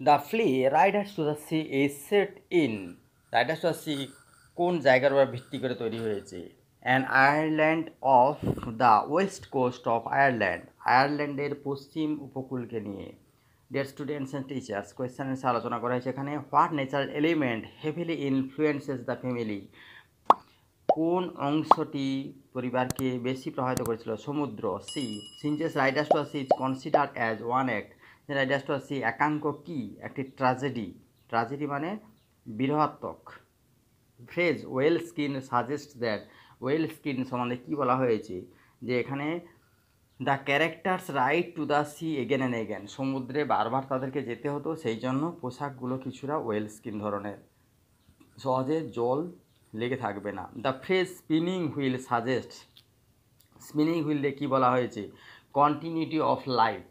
The play Riders to the Sea is set in, Riders to the Sea কোন জায়গার উপর ভিত্তি করে তৈরি হয়েছে? An Ireland of the west coast of Ireland, আয়ারল্যান্ডের পশ্চিম উপকূলকে নিয়ে। Dear students and teachers, question answer আলোচনা করা হয়েছে এখানে। What natural element heavily influences the family, কোন অংশটি পরিবারকে বেশি প্রভাবিত করেছিল? সমুদ্র, sea. Synge's Riders to the Sea is considered as one act, Riders to the C একাঙ্ক কি? একটি ট্র্যাজেডি, ট্র্যাজেডি মানে বিরহাত্মক। Phrase well skin suggest that, well skin সম্বন্ধে কী বলা হয়েছে? যে এখানে the characters right to the sea again and again, সমুদ্রে বারবার তাদেরকে যেতে হতো, সেই জন্য পোশাকগুলো কিছুটা ওয়েল স্কিন ধরনের, সহজে জল লেগে থাকবে না। The phrase spinning wheel suggest, spinning wheel দিয়ে কী বলা হয়েছে? কন্টিনিউটি অফ লাইফ,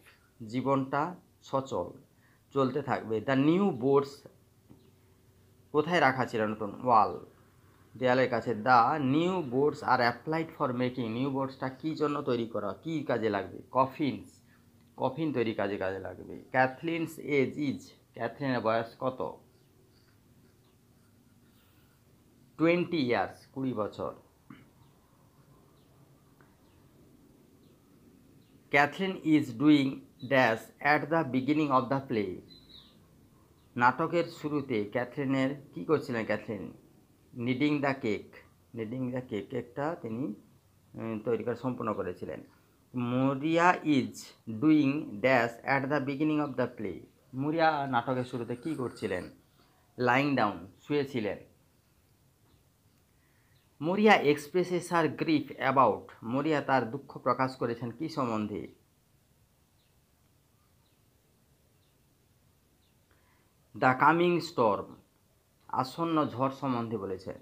জীবনটা সচল চলতে থাকবে। দ্য নিউ বোর্ডস কোথায় রাখা ছিল? নতুন ওয়াল, দেয়ালের কাছে। The new boards are applied for making, new বোর্ডসটা কী জন্য তৈরি করা, কী কাজে লাগবে? কফিনস, কফিন তৈরি কাজে লাগবে। ক্যাথলিনস এজ ইজ, ক্যাথলিনের বয়স কত? 20 ইয়ার্স, 20 বছর। Cathleen is doing dash at the beginning of the play, নাটকের শুরুতে ক্যাথলিনের কী করছিলেন? Cathleen kneading the cake, kneading the cake, কেকটা তিনি তৈরি করে সম্পূর্ণ করেছিলেন। Maurya is doing dash at the beginning of the play, Maurya নাটকের শুরুতে কী করছিলেন? লাইং ডাউন, শুয়েছিলেন। Maurya expresses her grief about, মরিয়া তার দুঃখ প্রকাশ করেছেন কী সম্বন্ধে? দ্য কামিং স্টর্ম, আসন্ন ঝড় সম্বন্ধে বলেছেন।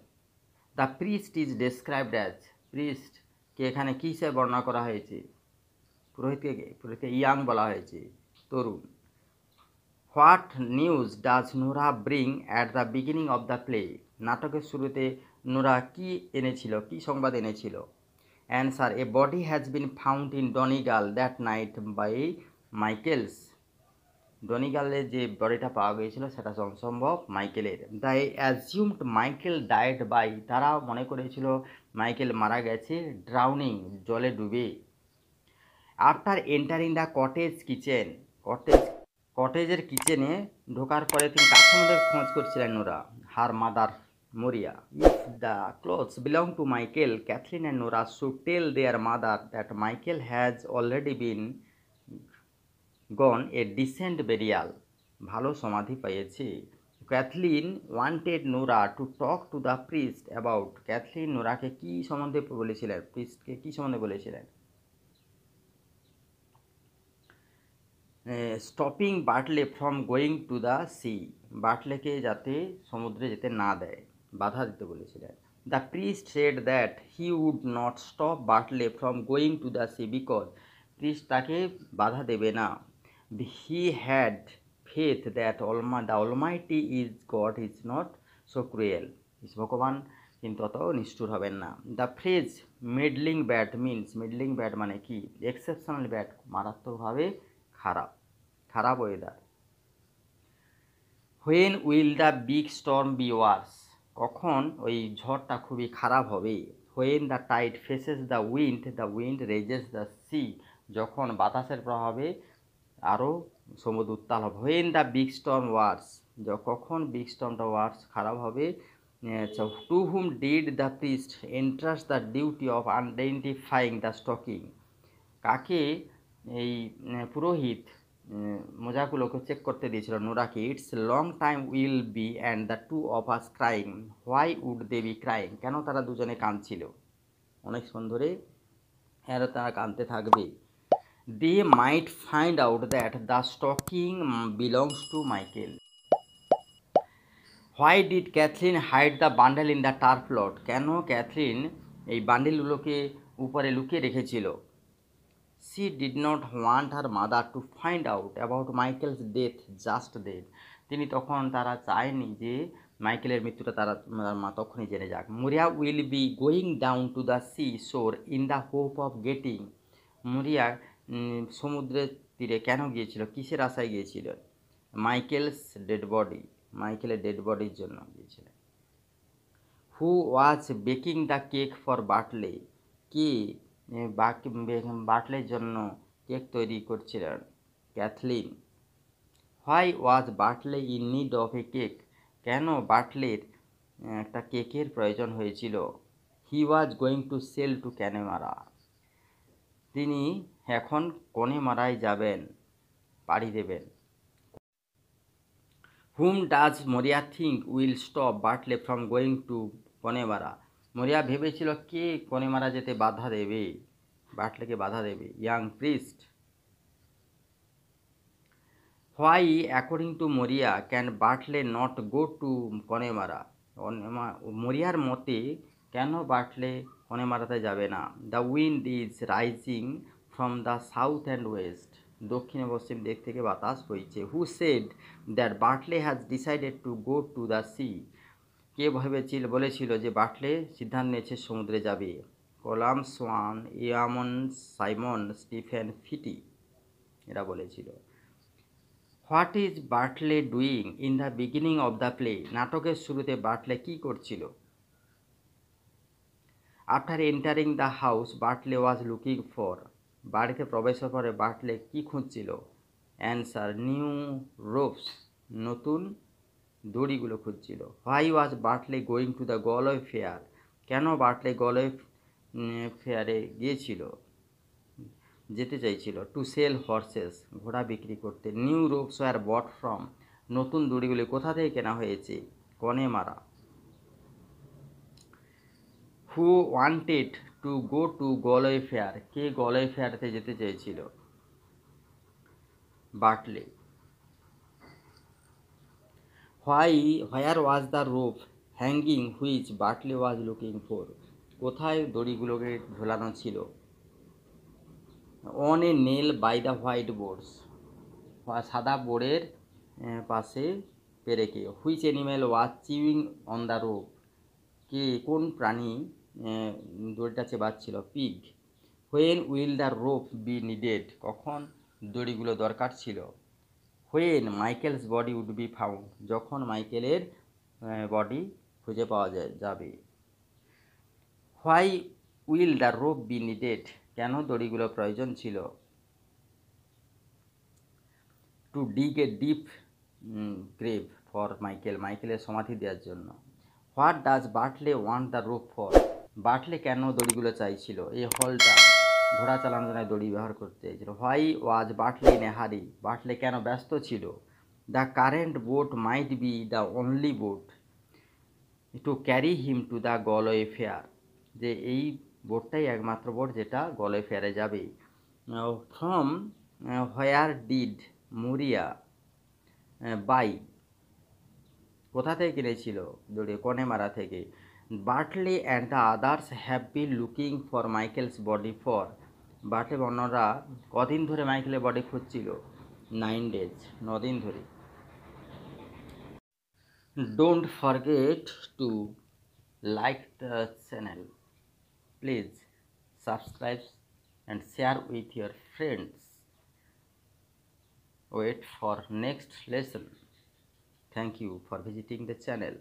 The priest is described as, প্রিস্টকে এখানে কী হিসেবে বর্ণনা করা হয়েছে? পুরোহিতকে ইয়াং বলা হয়েছে, তরুণ। What news does Nora bring at the beginning of the play, নাটকের শুরুতে নোরা কী এনেছিল, কী সংবাদ এনেছিল? Answer, a body has been found in Donegal that night by Michael's, ডনিগালে যে বডিটা পাওয়া গিয়েছিল সেটা সম্ভব মাইকেলের। The assumed Michael died by, তারা মনে করেছিল মাইকেল মারা গেছে ড্রাউনিং, জলে ডুবে। After entering the cottage kitchen, কটেজের কিচেনে ঢোকার পরে তিনি কার সম্বন্ধে খোঁজ করছিলেন? Nora, her mother Maurya. If the clothes belong to Michael, Cathleen and Nora should tell their mother that Michael has already been gone a decent burial, ভালো সমাধি পেয়েছে। Cathleen wanted Nora to talk to the priest about, Cathleen নোরাকে কী সম্বন্ধে বলেছিলেন? প্রিস্টকে কী সম্বন্ধে বলেছিলেন? Stopping Bartley from going to the sea, বার্টলেকে যাতে সমুদ্রে যেতে না দেয়, বাধা দিতে বলেছিলেন। The priest said that he would not stop Bartley from going to the sea because, priest তাকে বাধা দেবে না। He had faith that the almighty is God is not so cruel, ভগবান কিন্তু অত নিষ্ঠুর হবেন না। The phrase middling bad means, middling bad মানে কি? এক্সেপশনাল ব্যাড, মারাত্মকভাবে খারাপ, খারাপ weather. When will the big storm be worse, কখন ওই ঝড়টা খুবই খারাপ হবে? When the tide faces the wind raises the C, যখন বাতাসের প্রভাবে আরও সমুদ্র উত্তাল হবে। When the big storm worse, কখন বিগ স্টর্মটা ওয়ার্স খারাপ হবে? To whom did the priest entrust the duty of identifying the stocking, কাকে এই পুরোহিত মোজাগুলোকে চেক করতে দিয়েছিল? নোরাকে। It's long time will be and the two of us crying, why would they be crying, কেন তারা দুজনে কাঁদছিল? অনেকক্ষণ ধরে এরা তারা কাঁদতে থাকবে। They might find out that the stocking belongs to Michael. Why did Cathleen hide the bundle in the turf loft, কেন ক্যাথলিন এই বান্ডেলগুলোকে উপরে লুকিয়ে রেখেছিল? She did not want her mother to find out about Michael's death just then, তিনি তখন তারা চায়নি যে মাইকেলের মৃত্যুটা তার মা তখনই জেনে যাক। Maurya will be going down to the sea shore in the hope of getting, Maurya সমুদ্রের তীরে কেন গিয়েছিল? কিসের আশায় গিয়েছিল? মাইকেলস ডেড বডি, মাইকেলের ডেড বডির জন্য গিয়েছিলেন। Who was baking the cake for Bartley, কে বাটলের জন্য কেক তৈরি করছিলেন? Cathleen. Why was Bartley in need of a cake, কেন বাটলের একটা কেকের প্রয়োজন হয়েছিল? He was going to sail to Connemara, তিনি এখন কনেমারায় যাবেন, পাড়ি দেবেন। Whom does Maurya think will stop Bartley from going to Connemara, Maurya ভেবেছিল কে কনেমারা যেতে বাধা দেবে, বাটলেকে বাধা দেবে? Young priest. Why according to Maurya can Bartley not go to Connemara, মরিয়ার মতে কেন বাটলে কনেমারাতে যাবে না? The wind is rising from the south and west, দক্ষিণ ও পশ্চিম দিক থেকে বাতাস বইছে। Who said that Bartley has decided to go to the sea, কে বলেছিল যে বাটলে সিদ্ধান্ত নিয়েছে সমুদ্রে যাবে? Colum Shawn, Eamon Simon, Stephen Pheety, এরা বলেছিল। What is Bartley doing in the beginning of the play, নাটকের শুরুতে বাটলে কী করছিল? After entering the house Bartley was looking for, বাড়িতে প্রবেশের পরে বাটলে কী খুঁজছিল? অ্যান্সার নিউ রোপস, নতুন দড়িগুলো খুঁজছিল। Why was Bartley going to the Galway fair, কেন বাটলে গলওয়ে ফেয়ারে যেতে চাইছিল? টু সেল হর্সেস, ঘোড়া বিক্রি করতে। New ropes were bought from, নতুন দড়িগুলি কোথা থেকে কেনা হয়েছে? Connemara. Who wanted to go to Galway fair, কে গলওয়ে ফেয়ারতে যেতে চেয়েছিল? Bartley. Where was the rope hanging which Bartley was looking for, কোথায় দড়িগুলোকে ঝোলানো ছিল? On a nail by the white boards, সাদা বোর্ডের পাশে পেরেকে। Which animal was chewing on the rope, কে কোন প্রাণী দড়িটা চেবাচ্ছিল? Pig. When will the rope be needed, কখন দড়িগুলো দরকার ছিল? When Michael's body would be found, যখন মাইকেলের বডি খুঁজে পাওয়া যাবে। Why will the rope be needed, কেন দড়িগুলো প্রয়োজন ছিল? To dig a deep grave for Michael, মাইকেলের সমাধি দেওয়ার জন্য। What does Bartley want the rope for, Bartley কেন দড়িগুলো চাইছিল? এই হলটা ঘোড়া চালানোর জন্য দড়ি ব্যবহার করতে চাইছিল। Why was Bartley in a হারি, বাটলে কেন ব্যস্ত ছিল? The current boat might be the only boat to carry him to the Galway fair, যে এই বোটটাই একমাত্র বোট যেটা গলওয়ে ফেয়ারে যাবে। From where did Maurya buy, কোথা থেকে কিনেছিল দড়ি? কনেমারা থেকে। Bartley and the others have been looking for Michael's body for, Bartley অন্যরা কদিন ধরে মাইকেলের বডি খুঁজছিল? 9 days, 9 দিন ধরে। Don't forget to like the channel, please subscribe and share with your friends. Wait for next lesson. Thank you for visiting the channel.